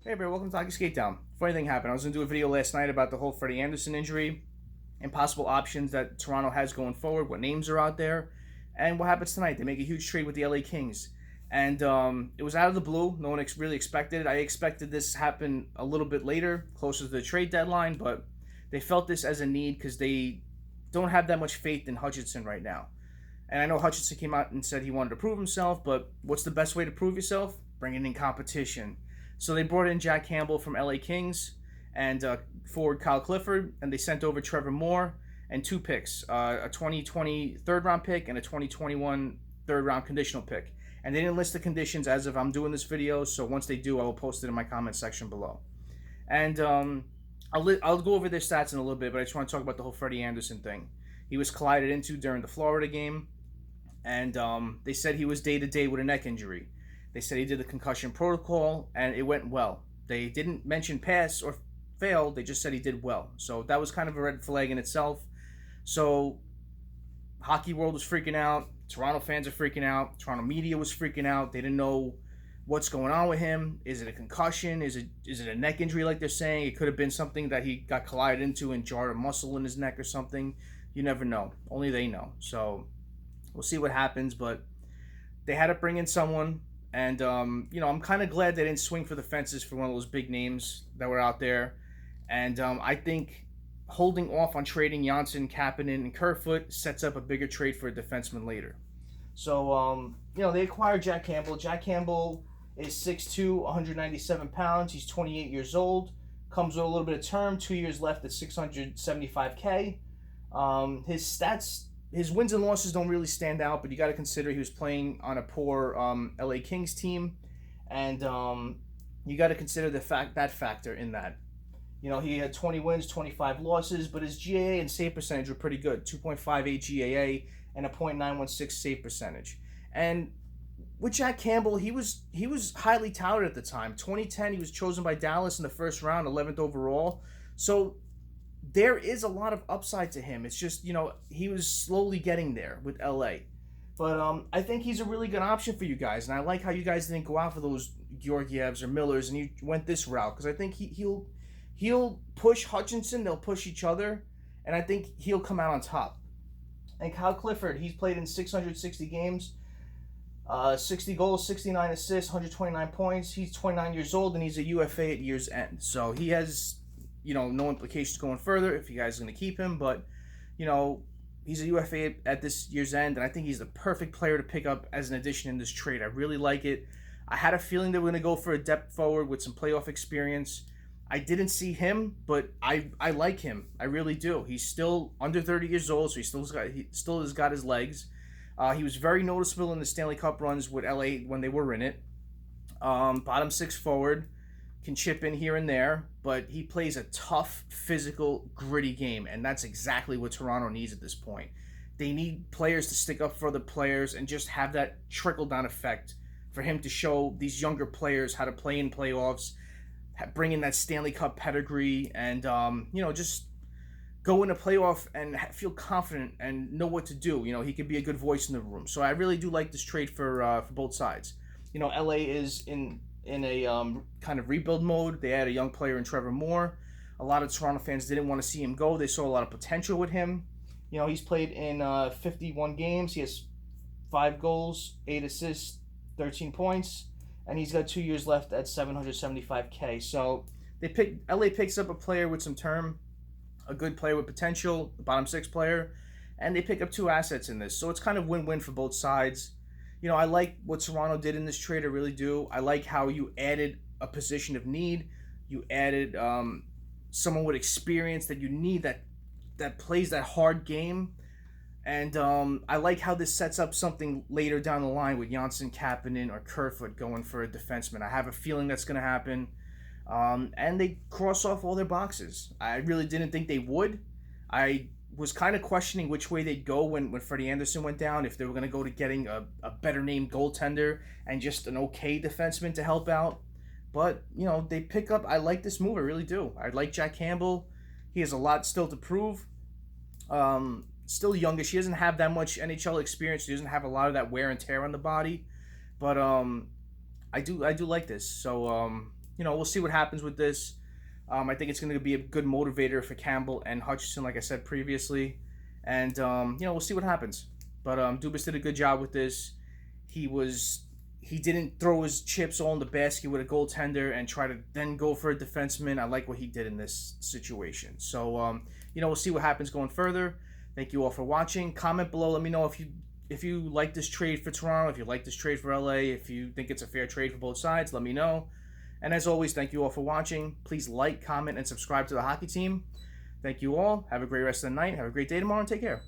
Hey everybody, welcome to Hockey Skate Down. Funny thing happened. I was going to do a video last night about the whole Freddie Anderson injury and possible options that Toronto has going forward, what names are out there, and what happens tonight. They make a huge trade with the LA Kings. And it was out of the blue. No one really expected it. I expected this to happen a little bit later, closer to the trade deadline, but they felt this as a need because they don't have that much faith in Hutchinson right now. And I know Hutchinson came out and said he wanted to prove himself, but what's the best way to prove yourself? Bringing in competition. So they brought in Jack Campbell from LA Kings and forward Kyle Clifford, and they sent over Trevor Moore and two picks, a 2020 third-round pick and a 2021 third-round conditional pick. And they didn't list the conditions as if I'm doing this video, so once they do, I will post it in my comment section below. And I'll go over their stats in a little bit, but I just want to talk about the whole Freddie Anderson thing. He was collided into during the Florida game, and they said he was day-to-day with a neck injury. They said he did the concussion protocol, and it went well. They didn't mention pass or fail. They just said he did well. So that was kind of a red flag in itself. So hockey world was freaking out. Toronto fans are freaking out. Toronto media was freaking out. They didn't know what's going on with him. Is it a concussion? Is it a neck injury like they're saying? It could have been something that he got collided into and jarred a muscle in his neck or something. You never know. Only they know. So we'll see what happens. But they had to bring in someone. And, I'm kind of glad they didn't swing for the fences for one of those big names that were out there. And I think holding off on trading Janssen, Kapanen, and Kerfoot sets up a bigger trade for a defenseman later. So, they acquired Jack Campbell. Jack Campbell is 6'2", 197 pounds. He's 28 years old. Comes with a little bit of term, 2 years left at $675K. His stats... His wins and losses don't really stand out, but you got to consider he was playing on a poor LA Kings team, and you got to consider that factor in that. He had 20 wins, 25 losses, but his GAA and save percentage were pretty good, 2.58 GAA and a .916 save percentage. And with Jack Campbell, he was highly touted at the time. 2010, he was chosen by Dallas in the first round, 11th overall. So there is a lot of upside to him. It's just, he was slowly getting there with LA. But I think he's a really good option for you guys. And I like how you guys didn't go out for those Georgievs or Millers and you went this route. Because I think he'll push Hutchinson. They'll push each other. And I think he'll come out on top. And Kyle Clifford, he's played in 660 games. 60 goals, 69 assists, 129 points. He's 29 years old and he's a UFA at year's end. So he has... no implications going further if you guys are going to keep him, but, he's a UFA at this year's end, and I think he's the perfect player to pick up as an addition in this trade. I really like it. I had a feeling they were going to go for a depth forward with some playoff experience. I didn't see him, but I like him. I really do. He's still under 30 years old, so he still has got his legs. He was very noticeable in the Stanley Cup runs with LA when they were in it. Bottom six forward. Can chip in here and there, but he plays a tough, physical, gritty game, and that's exactly what Toronto needs at this point. They need players to stick up for other players and just have that trickle-down effect for him to show these younger players how to play in playoffs, bring in that Stanley Cup pedigree, and, just go in a playoff and feel confident and know what to do. He could be a good voice in the room. So I really do like this trade for both sides. LA is in a kind of rebuild mode. They had a young player in Trevor Moore. A lot of Toronto fans didn't want to see him go. They saw a lot of potential with him. He's played in 51 games. He has 5 goals, 8 assists, 13 points, and he's got 2 years left at $775K. So LA picks up a player with some term, a good player with potential, a bottom 6 player, and they pick up 2 assets in this. So it's kind of win-win for both sides. I like what Toronto did in this trade. I really do. I like how you added a position of need. You added someone with experience that you need that plays that hard game. And I like how this sets up something later down the line with Janssen, Kapanen, or Kerfoot going for a defenseman. I have a feeling that's going to happen. And they cross off all their boxes. I really didn't think they would. I was kind of questioning which way they'd go when Freddie Anderson went down, if they were going to go to getting a better named goaltender and just an okay defenseman to help out. But, they pick up, I like this move, I really do. I like Jack Campbell. He has a lot still to prove. Still youngish. He doesn't have that much NHL experience. He doesn't have a lot of that wear and tear on the body. But I do like this. So we'll see what happens with this. I think it's going to be a good motivator for Campbell and Hutchinson, like I said previously. And, we'll see what happens. But Dubas did a good job with this. He didn't throw his chips all in the basket with a goaltender and try to then go for a defenseman. I like what he did in this situation. So, we'll see what happens going further. Thank you all for watching. Comment below. Let me know if you like this trade for Toronto, if you like this trade for LA, if you think it's a fair trade for both sides, let me know. And as always, thank you all for watching. Please like, comment, and subscribe to the hockey team. Thank you all. Have a great rest of the night. Have a great day tomorrow, and take care.